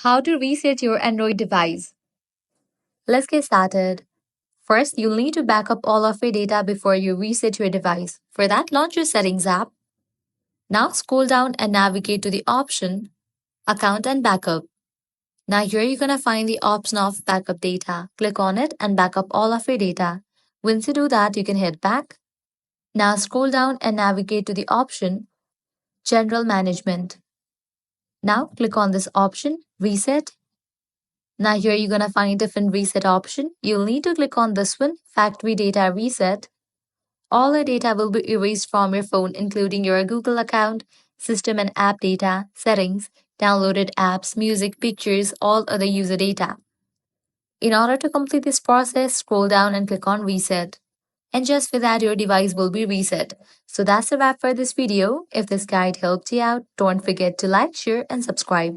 How to reset your Android device. Let's get started. First, you'll need to back up all of your data before you reset your device. For that, launch your Settings app. Now scroll down and navigate to the option Account and Backup. Now here you're going to find the option of Backup Data. Click on it and back up all of your data. Once you do that, you can hit Back. Now scroll down and navigate to the option General Management. Now click on this option Reset. Now here you're going to find different reset option. You'll need to click on this one, Factory Data Reset. All the data will be erased from your phone, including your Google account, system and app data, settings, downloaded apps, music, pictures, all other user data. In order to complete this process, scroll down and click on Reset. And just for that, your device will be reset. So that's a wrap for this video. If this guide helped you out, don't forget to like, share, and subscribe.